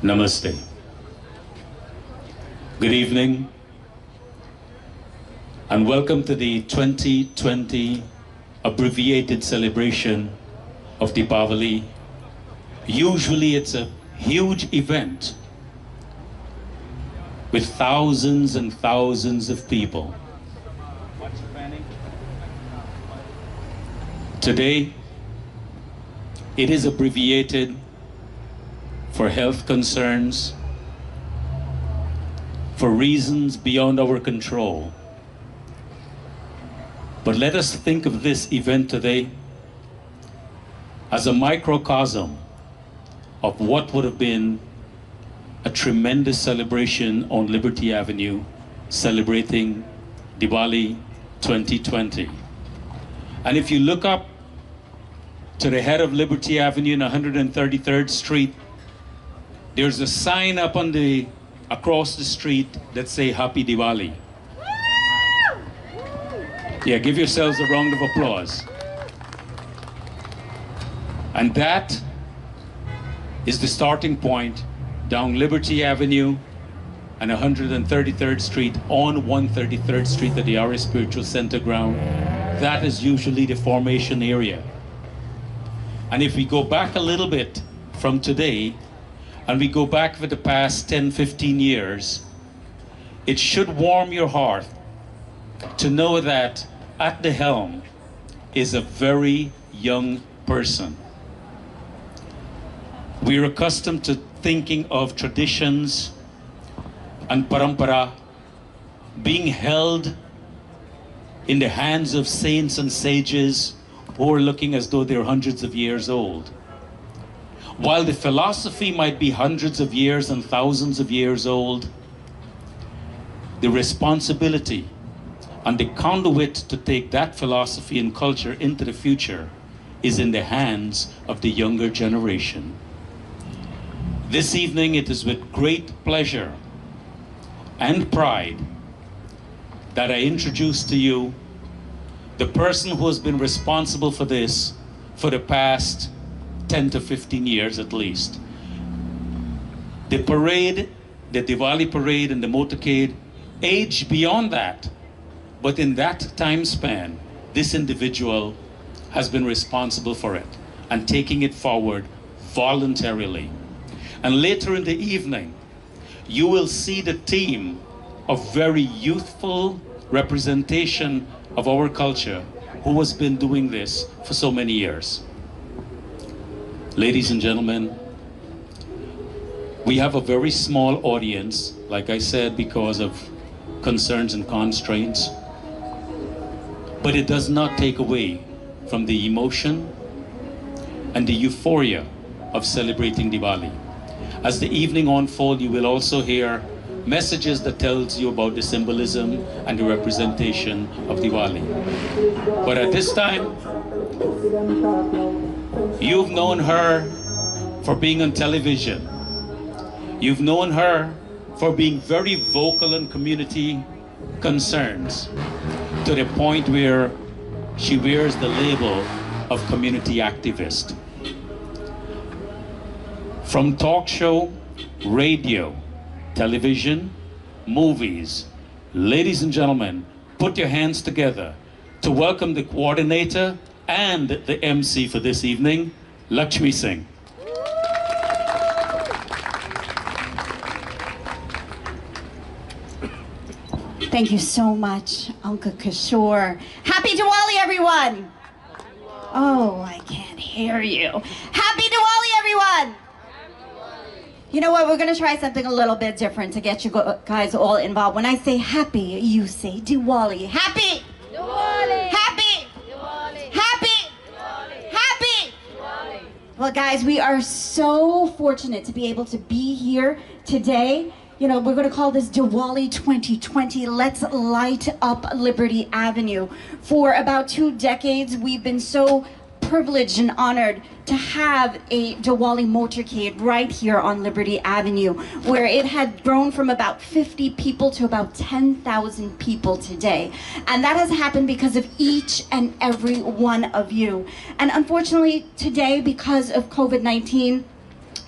Namaste. Good evening and welcome to the 2020 abbreviated celebration of DIWALI. Usually it's a huge event with thousands and thousands of people. Today, it is abbreviated for health concerns, for reasons beyond our control. But let us think of this event today as a microcosm of what would have been a tremendous celebration on Liberty Avenue, celebrating Diwali 2020. And if you look up to the head of Liberty Avenue in 133rd Street, there's a sign up on across the street that say Happy Diwali. Yeah, give yourselves a round of applause. And that is the starting point down Liberty Avenue and 133rd Street on 133rd Street at the RS Spiritual Center ground. That is usually the formation area. And if we go back a little bit from today, and we go back for the past 10, 15 years, it should warm your heart to know that at the helm is a very young person. We're accustomed to thinking of traditions and parampara being held in the hands of saints and sages who are looking as though they're hundreds of years old. While the philosophy might be hundreds of years and thousands of years old, the responsibility and the conduit to take that philosophy and culture into the future is in the hands of the younger generation. This evening, it is with great pleasure and pride that I introduce to you the person who has been responsible for this for the past 10 to 15 years at least. The parade, the Diwali parade and the motorcade aged beyond that, but in that time span, this individual has been responsible for it and taking it forward voluntarily. And later in the evening, you will see the team of very youthful representation of our culture who has been doing this for so many years. Ladies and gentlemen, we have a very small audience, like I said, because of concerns and constraints, but it does not take away from the emotion and the euphoria of celebrating Diwali. As the evening unfolds, you will also hear messages that tells you about the symbolism and the representation of Diwali. But at this time, you've known her for being on television. You've known her for being very vocal in community concerns, to the point where she wears the label of community activist. From talk show, radio, television, movies, ladies and gentlemen, put your hands together to welcome the coordinator and the MC for this evening, Lakshmi Singh. Thank you so much, Uncle Kishore. Happy Diwali, everyone! Oh, I can't hear you. Happy Diwali, everyone! You know what, we're gonna try something a little bit different to get you guys all involved. When I say happy, you say Diwali. Happy! Diwali! Happy! Diwali! Happy! Diwali! Happy! Diwali! Well, guys, we are so fortunate to be able to be here today. You know, we're going to call this Diwali 2020. Let's light up Liberty Avenue. For about 2 decades, we've been so privileged and honored to have a Diwali motorcade right here on Liberty Avenue, where it had grown from about 50 people to about 10,000 people today. And that has happened because of each and every one of you. And unfortunately, today, because of COVID-19,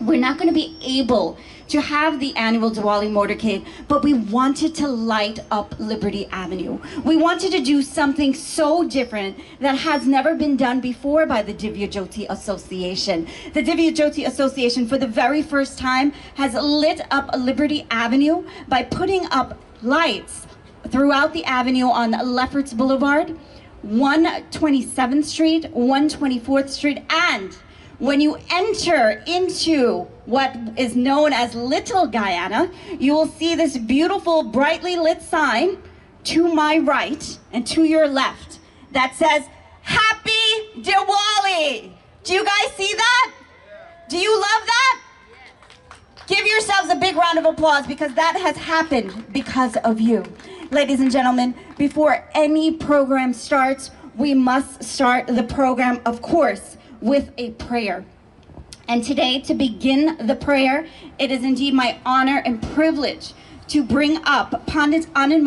we're not going to be able to have the annual Diwali motorcade, but we wanted to light up Liberty Avenue. We wanted to do something so different that has never been done before by the Divya Jyoti Association. The Divya Jyoti Association, for the very first time, has lit up Liberty Avenue by putting up lights throughout the avenue on Lefferts Boulevard, 127th Street, 124th Street, and when you enter into what is known as Little Guyana, you will see this beautiful, brightly lit sign to my right and to your left that says, Happy Diwali! Do you guys see that? Do you love that? Give yourselves a big round of applause because that has happened because of you. Ladies and gentlemen, before any program starts, we must start the program, of course, with a prayer. And today, to begin the prayer, it is indeed my honor and privilege to bring up Pandit Anand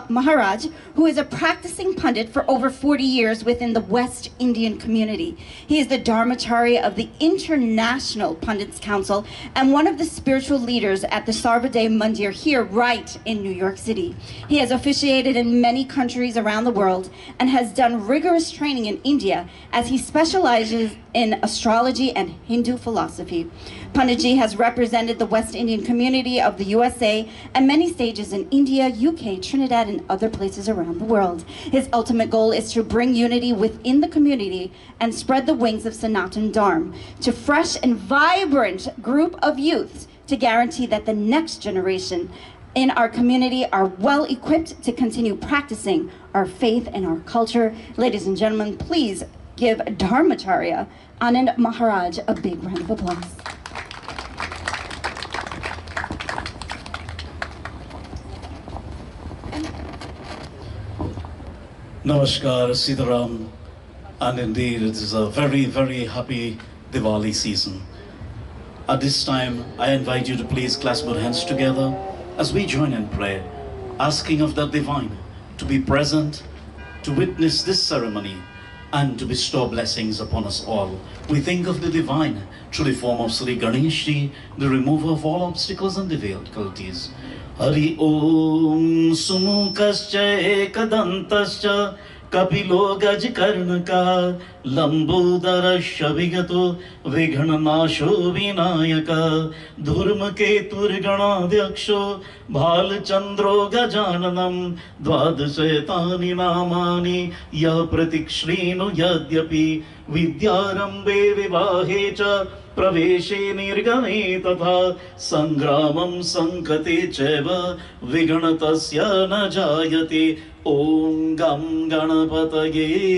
Maharaj, who is a practicing Pandit for over 40 years within the West Indian community. He is the Dharmacharya of the International Pandits Council and one of the spiritual leaders at the Sarvadev Mandir here right in New York City. He has officiated in many countries around the world and has done rigorous training in India as he specializes in astrology and Hindu philosophy. Panditji has represented the West Indian community of the USA and many stages in India, UK, Trinidad, and other places around the world. His ultimate goal is to bring unity within the community and spread the wings of Sanatan Dharma to fresh and vibrant group of youths to guarantee that the next generation in our community are well equipped to continue practicing our faith and our culture. Ladies and gentlemen, please give Dharmacharya Anand Maharaj a big round of applause. Namaskar, Sitaram, and indeed it is a very, very happy Diwali season. At this time, I invite you to please clasp our hands together as we join in prayer, asking of the Divine to be present, to witness this ceremony, and to bestow blessings upon us all. We think of the Divine through the form of Sri Ganeshji, the remover of all obstacles and difficulties. Hari Om Sumukascha Ekadantascha Kapilo Gajkarnaka Lambodara Vigato Vighanasho Vinayaka Dhurmake Turganadyaksho Bhalchandro Gajananam Dvadashetani Namani Ya Pratikshreenu Yadyapi Vidyarambe Vivahecha Praveshe Nirgame Tatha Sangramam Sankate Cheva Viganatasya Na Jayate Om Gam Ganapataye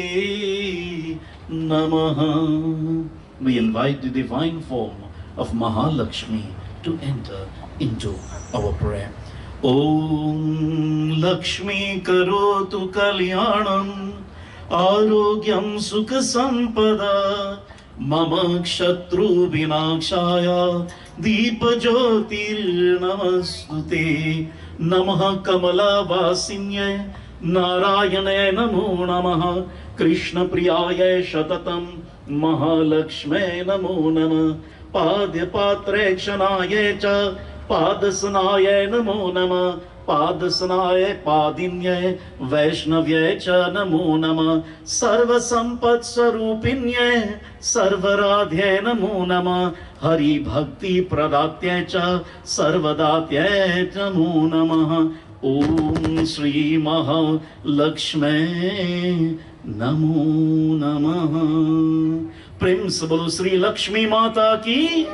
Namaha. We invite the divine form of Mahalakshmi to enter into our prayer. Om Lakshmi Karotu Kalyanam Arogyam Sukha Sampada Mama Kshatru Vinakshaya Deepa Jyotir Namastute Namaha Kamala Vasinyay Narayane Namo Namaha Krishna Priyaye Shatatam Mahalakshme Namo Namah Padya Patre Kshanaye Cha Padasanaye Namo Namah Padasanaye Padinye Vaishnavye Cha Namo Namah Sarva Sampat Sarupinye Sarvaradhye Namo Namah Hari Bhakti Pradatye Cha Sarvadatye Namo Namah Om Shri Maha Lakshme Namo Namah. Prem se bolo Shri Lakshmi Mata ki.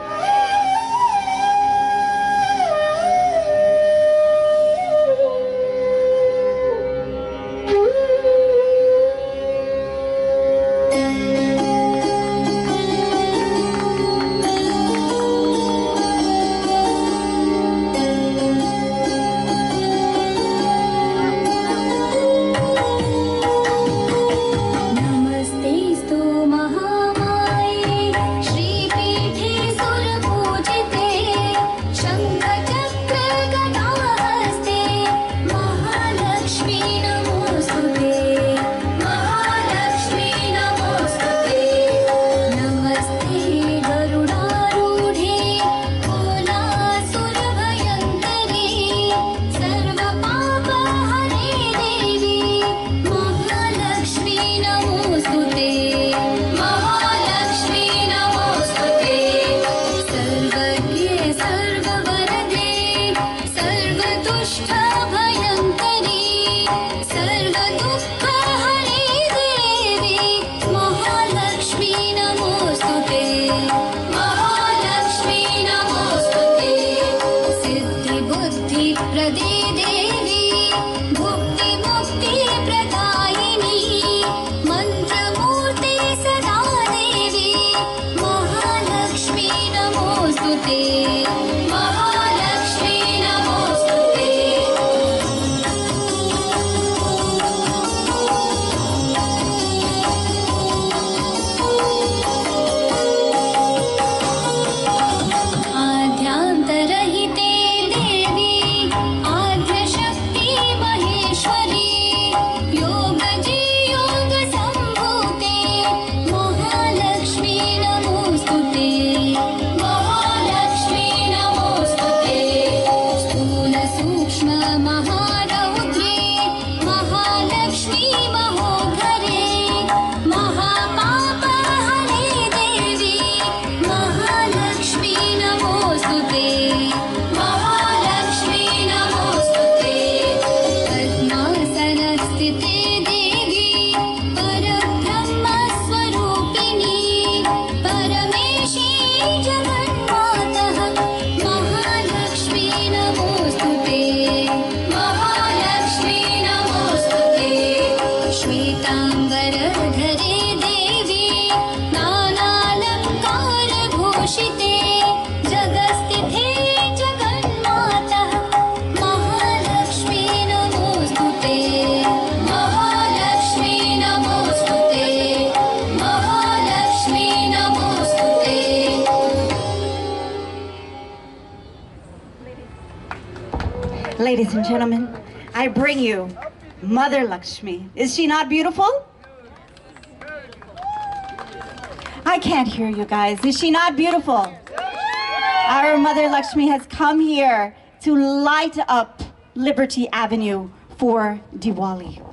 नमस्तेस्तु महामाये श्रीपीठे सुरपूजिते नमोस्तुते महालक्ष्मी नमोस्तुते आद्यान्तरहिते देवी आद्यशक्ति महेश्वरी योगजी योगसम्भूते महालक्ष्मी नमोस्तुते महालक्ष्मी नमोस्तुते स्थूलसूक्ष्म महारौद्रे महालक्ष्मी महोघरे महापापहरे देवी महालक्ष्मी नमोस्तुते महालक्ष्मी नमोस्तुते पद्मासनस्थिते देवी परब्रह्मस्वरूपिणी परमेशी जगन्मातः महालक्ष्मी नमोस्तुते महालक्ष्मी नमोस्तुते श्वेताम्बरधरे देवी नानालङ्कारभूषिते जगस्थिते जगन्मातः महालक्ष्मी नमोस्तुते महालक्ष्मी नमोस्तुते महालक्ष्मी नमोस्तुते Ladies and gentlemen, I bring you Mother Lakshmi. Is she not beautiful? I can't hear you guys. Is she not beautiful? Our Mother Lakshmi has come here to light up Liberty Avenue for Diwali.